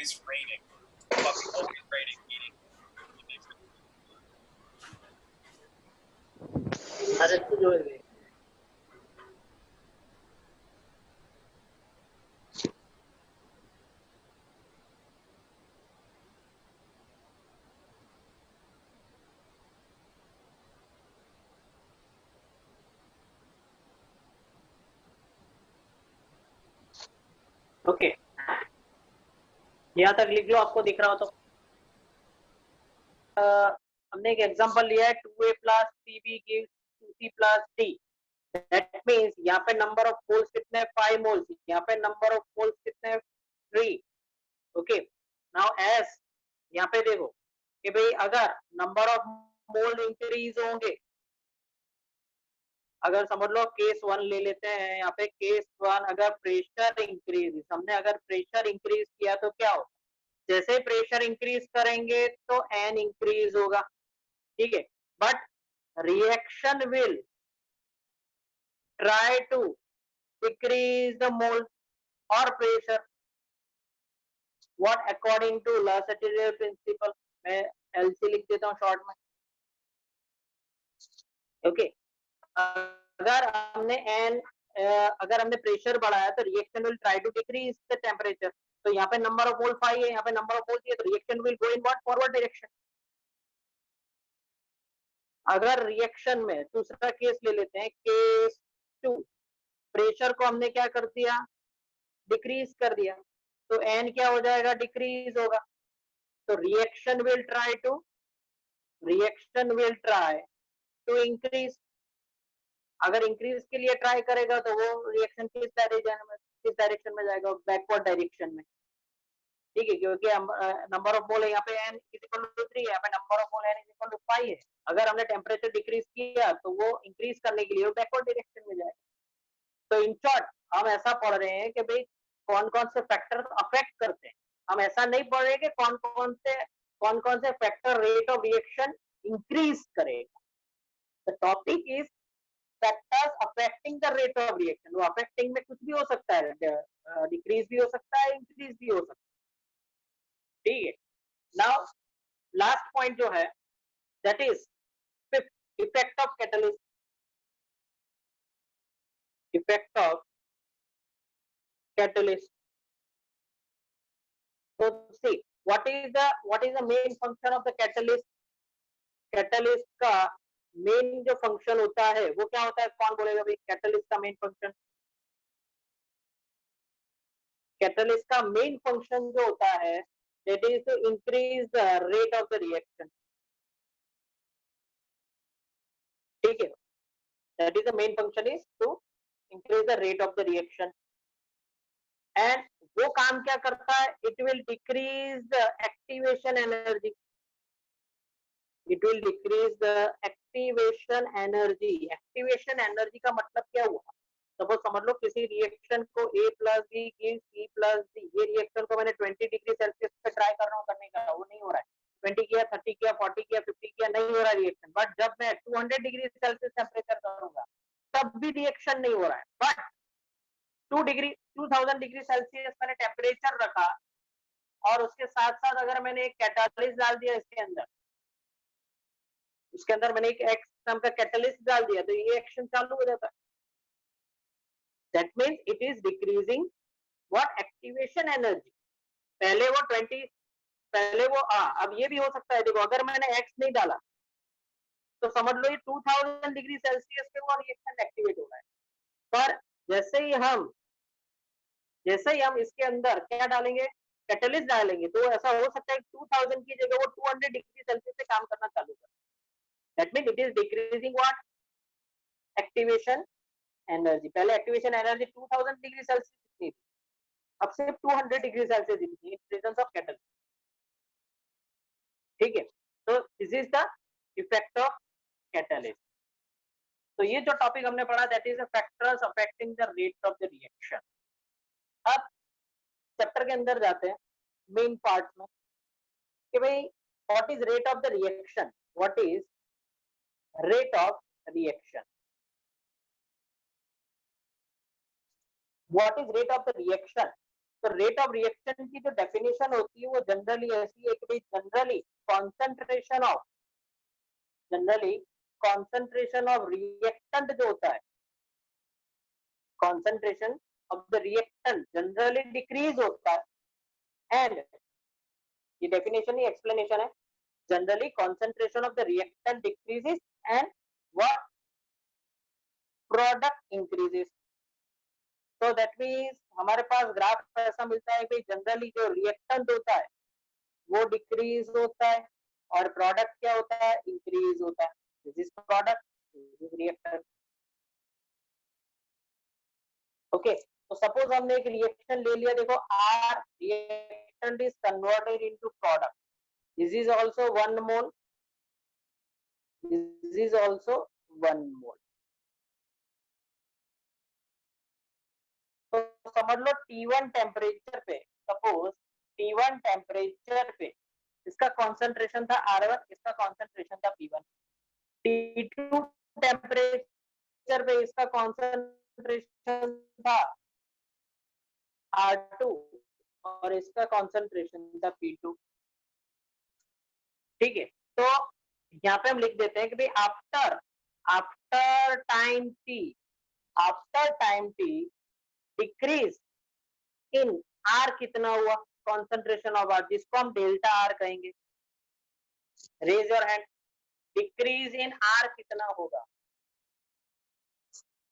always raining. Fucking always raining. Meaning. Okay, यहाँ तक लिख लो, आपको दिख रहा हो तो। हमने एक एग्जांपल लिया है 2a plus 3b gives 2c plus d. That means यहाँ पे नंबर ऑफ मोल्स कितने हैं? 5 मोल्स. यहाँ पे नंबर ऑफ मोल्स कितने हैं? 3. ओके, नाउ एस यहाँ पे देखो कि भाई अगर नंबर ऑफ मोल इंक्रीज होंगे, अगर समझ लो केस 1 ले लेते हैं, यहाँ पे केस 1 अगर प्रेशर इंक्रीज, हमने अगर प्रेशर इंक्रीज किया तो क्या हो? जैसे प्रेशर इंक्रीज करेंगे तो एन इंक्रीज होगा, ठीक है, but reaction will try to decrease the mole और pressure. What according to Le Chatelier principle. मैं एलसी लिख देता हूँ शॉर्ट में. ओके, अगर हमने प्रेशर बढ़ाया तो reaction will try to decrease the temperature. तो यहाँ पे नंबर ऑफ मोल 5 है, यहाँ पे नंबर ऑफ मोल है, तो reaction will go in what? Forward direction. अगर रिएक्शन में दूसरा केस ले लेते हैं, केस 2, प्रेशर को हमने क्या कर दिया? डिक्रीज कर दिया, तो एन क्या हो जाएगा? डिक्रीज होगा. तो reaction will try to increase. अगर इंक्रीज के लिए ट्राई करेगा तो वो रिएक्शन किस डायरेक्शन में जाएगा? बैकवर्ड डायरेक्शन में, ठीक है, क्योंकि नंबर ऑफ मोल यहाँ पे n इज इक्वल टू 3 है, यहाँ पे number of mole n is equal to 5 है. अगर हमने टेम्परेचर डिक्रीज किया तो वो इंक्रीज करने के लिए बैकवर्ड डायरेक्शन में जाएगा. तो इन शॉर्ट हम ऐसा पढ़ रहे हैं कि भाई कौन कौन से फैक्टर अफेक्ट करते हैं. हम ऐसा नहीं पढ़ रहे कि कौन कौन से factor rate of reaction increase करेगा. The topic is factors affecting the rate of reaction. वो अफेक्टिंग में कुछ भी हो सकता है, डिक्रीज भी हो सकता है, इंक्रीज भी हो सकता है, ठीक है. नाउ लास्ट पॉइंट जो है that is effect of catalyst. Effect of catalyst. So see, what is the main function of the catalyst? Catalyst का मेन जो फंक्शन होता है वो क्या होता है? कौन बोलेगा भाई कैटलिस्ट का मेन फंक्शन? कैटलिस्ट का मेन फंक्शन जो होता है that is to increase the rate of the reaction, ठीक है. that is the main function is to increase the rate of the reaction. and वो काम क्या करता है? it will decrease the activation energy. It will decrease the activation energy. Activation energy का मतलब क्या हुआ? सपोज समझ लो किसी रिएक्शन को A plus B gives C plus D. ये रिएक्शन को मैंने 20 डिग्री सेल्सियस पे ट्राई कर रहा हूँ करने का, वो नहीं हो रहा है. 20 किया, 30 किया, 40 किया, 50 किया, नहीं हो रहा रिएक्शन. बट जब मैं 200 डिग्री सेल्सियस टेम्परेचर करूंगा तब भी रिएक्शन नहीं हो रहा है. बट 2000 डिग्री सेल्सियस मैंने टेम्परेचर रखा और उसके साथ साथ अगर मैंने एक कैटालिस्ट डाल दिया उसके अंदर मैंने एक एक्स नाम का कैटलिस्ट डाल दिया, तो ये एक्शन चालू हो जाता है. That means it is decreasing what? Activation energy. पहले वो अब ये भी हो सकता है, देखो अगर मैंने एक्स नहीं डाला तो समझ लो ये 2000 डिग्री सेल्सियस पे वो रिएक्शन एक्टिवेट हो रहा है. पर जैसे ही हम इसके अंदर क्या डालेंगे? कैटलिस्ट डालेंगे, तो ऐसा हो सकता है 2000 की जगह वो 200 डिग्री सेल्सियस पे काम करना चालू कर. That means it is decreasing what? Activation energy. पहले activation energy 2000 डिग्री सेल्सियस थी, अब सिर्फ 200 डिग्री सेल्सियस थी. प्रेजेंस ऑफ कैटलिस्ट, ठीक है. तो this is the effect of catalyst. तो ये जो टॉपिक हमने पढ़ा that is factors affecting the rate of the reaction. अब चैप्टर के अंदर जाते हैं मेन पार्ट में कि भाई what is rate of the reaction. What is rate of reaction? What is rate of the reaction? तो रेट ऑफ रिएक्शन की जो डेफिनेशन होती है वो जनरली ऐसी है कि जनरली कॉन्सेंट्रेशन ऑफ रिएक्टेंट जो होता है, concentration of the reactant generally decrease होता है। एंड ये डेफिनेशन ही एक्सप्लेनेशन है, generally concentration of the reactant decreases and what product increases. तो दैट मीन्स हमारे पास ग्राफ ऐसा मिलता है कि जनरली जो रिएक्टेंट होता है वो डिक्रीज होता है और प्रोडक्ट क्या होता है, इंक्रीज होता है। This is product, this is reactant. Okay, तो सपोज हमने एक रिएक्शन ले लिया, देखो R reactant is converted into product, this is also 1 mole, this is also 1 mole. तो समझ लो T1 टेम्परेचर पे, सपोज T1 टेम्परेचर पे इसका कॉन्सेंट्रेशन था R1, इसका कॉन्सेंट्रेशन था P1। T2 टेम्परेचर पे इसका कॉन्सेंट्रेशन था R2 और इसका कॉन्सेंट्रेशन था P2। ठीक है, तो यहाँ पे हम लिख देते हैं कि भाई after after time T decrease in R कितना हुआ, कॉन्सेंट्रेशन ऑफ आर, जिसको हम डेल्टा आर कहेंगे। Raise your hand, decrease in R कितना होगा।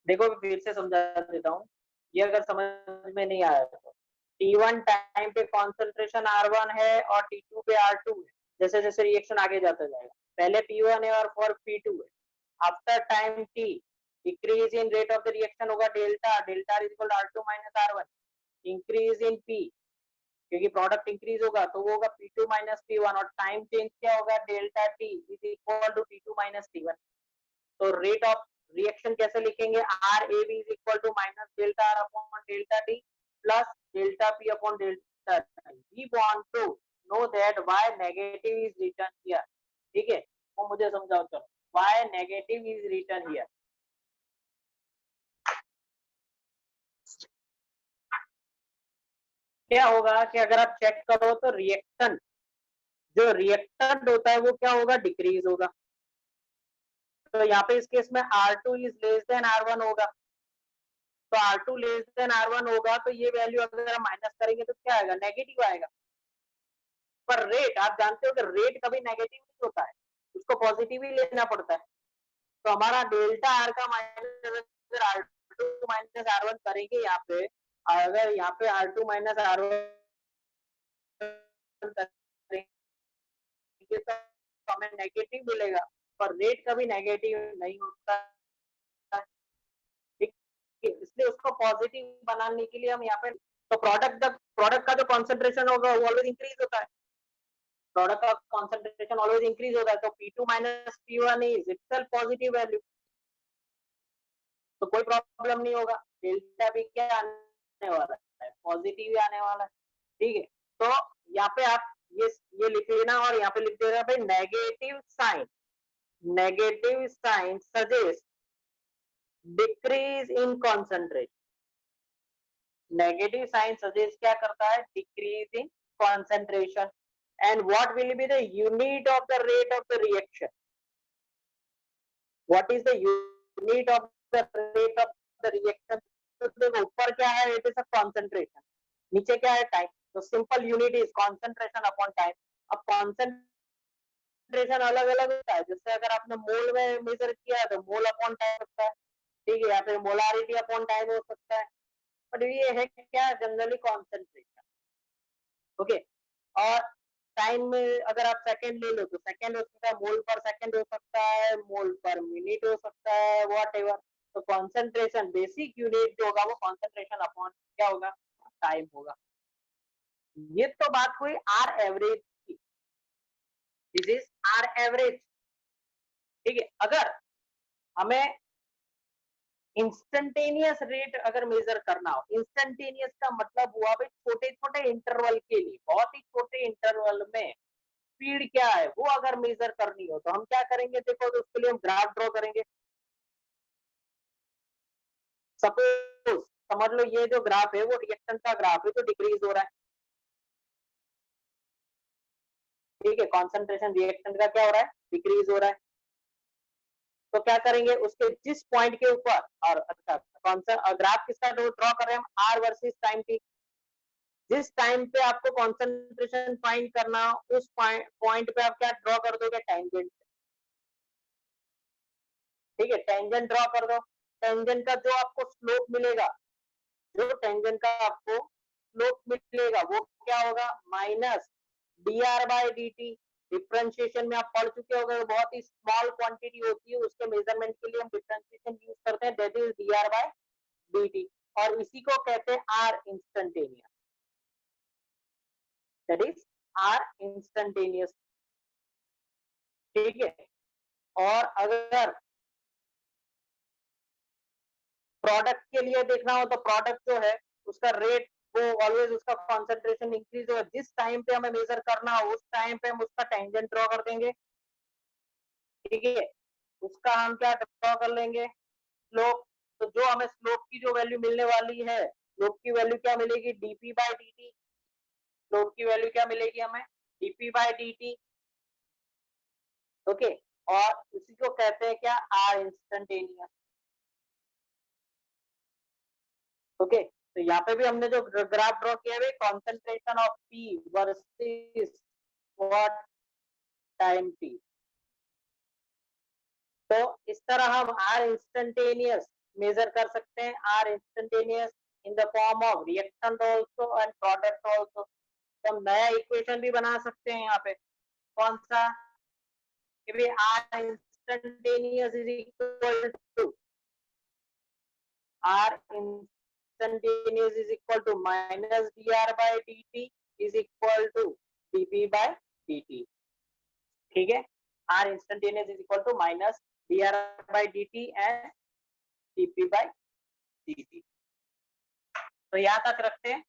देखो फिर से समझा देता हूँ, ये अगर समझ में नहीं आया तो T1 टाइम पे कॉन्सेंट्रेशन R1 है और T2 पे R2 है। जैसे जैसे रिएक्शन आगे जाता जाएगा, पहले P1 है और फिर P2 है। After time T decrease in rate of the reaction होगा delta, delta is equal R2 minus R1। Increase in P, क्योंकि प्रोडक्ट इंक्रीज होगा तो वो होगा P2 माइनस P1 और टाइम चेंज क्या होगा, delta T is equal to T2 minus T1। तो रेट ऑफ रिएक्शन कैसे लिखेंगे, R A B is equal to minus delta R upon delta T plus delta P upon delta T. We want to know that why negative is written here. ठीक है, वो मुझे समझाओ, चलो why negative is written here. क्या होगा कि अगर आप चेक करो तो रिएक्शन, जो रिएक्टेंट होता है वो क्या होगा, डिक्रीज होगा। तो यहाँ पे इस केस में R2 is less than R1 होगा, तो R2 लेस देन R1 होगा तो ये वैल्यू अगर हम माइनस करेंगे तो क्या आएगा, नेगेटिव आएगा। पर रेट आप जानते हो कि रेट कभी नेगेटिव नहीं होता है, उसको पॉजिटिव ही लेना पड़ता है। तो हमारा डेल्टा आर का माइनस अगर R2 माइनस R1 करेंगे यहाँ पे, अगर यहाँ पे R2 माइनस R1 करेंगे तो हमें नेगेटिव मिलेगा, पर रेट कभी नेगेटिव नहीं होता है। इसलिए उसको पॉजिटिव बनाने के लिए हम यहाँ पे, तो प्रोडक्ट का जो कॉन्सेंट्रेशन होगा वो ऑलवेज इंक्रीज होता है, प्रोडक्ट का कॉन्सेंट्रेशन ऑलवेज इंक्रीज होता है। तो P2 minus P1 is itself positive value, तो कोई प्रॉब्लम नहीं होगा, डेल्टा भी क्या आने वाला है, पॉजिटिव ही आने वाला है। ठीक है, तो यहाँ पे आप ये लिख लेना और यहाँ पे लिख देना भाई negative sign suggest decrease in concentration. Negative sign suggest क्या करता है, decrease in concentration। and what will be the unit of the rate of the reaction, what is the unit of the rate of the reaction। तो देखो ऊपर क्या है, it is a concentration, नीचे क्या है, टाइम। तो simple unit is concentration upon time. अब concentration अलग अलग होता है, जैसे अगर आपने मोल में मेजर किया है तो मोल अपॉन टाइम होता है, ठीक है, या फिर मोलारिटी अपॉन टाइम हो सकता है, बट ये है क्या, जनरली कॉन्सेंट्रेशन। ओके, और टाइम में अगर आप सेकंड ले लो तो सेकंड हो सकता है, मोल पर सेकंड हो सकता है, मोल पर मिनट हो सकता है, वॉट एवर। तो कॉन्सेंट्रेशन बेसिक यूनिट जो होगा वो कॉन्सेंट्रेशन अपॉन क्या होगा, टाइम होगा। ये तो बात हुई आर एवरेज की, दिस इज आर एवरेज। ठीक है, अगर हमें इंस्टेंटेनियस रेट अगर मेजर करना हो, इंस्टेंटेनियस का मतलब हुआ भाई छोटे छोटे इंटरवल के लिए, बहुत ही छोटे इंटरवल में स्पीड क्या है वो अगर मेजर करनी हो तो हम क्या करेंगे, देखो तो उसके लिए हम ग्राफ ड्रॉ करेंगे। सपोज समझ लो ये जो ग्राफ है वो रिएक्शन का ग्राफ है, तो डिक्रीज हो रहा है। ठीक है, कॉन्सेंट्रेशन रिएक्टेंट का क्या हो रहा है, डिक्रीज हो रहा है। तो क्या करेंगे, उसके जिस पॉइंट के ऊपर, और अच्छा कौन सा ग्राफ किसका ड्रॉ कर रहे हैं हम, आर वर्सेस टाइम टी। जिस टाइम पे आपको कॉन्सेंट्रेशन फाइंड करना हो उस पॉइंट पे आप क्या ड्रॉ कर दोगे, टेंजेंट। ठीक है, टेंजेंट ड्रॉ कर दो। टेंजेंट का जो आपको स्लोप मिलेगा, जो टेंजेंट का आपको स्लोप मिलेगा वो क्या होगा, minus D R by D T. Differentiation में आप पढ़ चुके होंगे, बहुत ही स्मॉल क्वांटिटी होती है, उसके मेजरमेंट के लिए हम डिफ्रेंशिएशन यूज करते हैं, that is D R by D T. और इसी को कहते हैं R instantaneous, that is R instantaneous. ठीक है, और अगर प्रोडक्ट के लिए देखना हो तो प्रोडक्ट जो है उसका रेट, वो ऑलवेज उसका कॉन्सेंट्रेशन इंक्रीज होगा। जिस टाइम पे हमें मेजर करना हो उस टाइम पे हम उसका टेंजेंट ड्रॉ कर देंगे। ठीक है, उसका हम क्या ड्रॉ कर लेंगे, स्लोप। तो जो हमें स्लोप की जो वैल्यू मिलने वाली है, स्लोप की वैल्यू क्या मिलेगी, DP by D T. Slope की वैल्यू क्या मिलेगी हमें, DP by D T. Okay, और इसी को कहते हैं क्या, आर इंस्टेंटेनियस। ओके, तो यहाँ पे भी हमने जो ग्राफ ड्रॉ किया है, concentration of P versus what, time T. तो इस तरह हम आर इंस्टेंटेनियस मेजर कर सकते हैं, R instantaneous in the form of reactant also and product also. तो हम नया इक्वेशन भी बना सकते हैं यहाँ पे, कौन सा, कि भी R instantaneous is equal to, R instantaneous is equal to minus D R by D T is equal to DP by D T. ठीक है, R instantaneous is equal to minus D R by D T and DP by D T. तो यहाँ तक रखते हैं,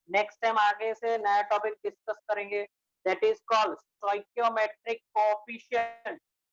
next time आगे से नया टॉपिक डिस्कस करेंगे, that is called stoichiometric coefficient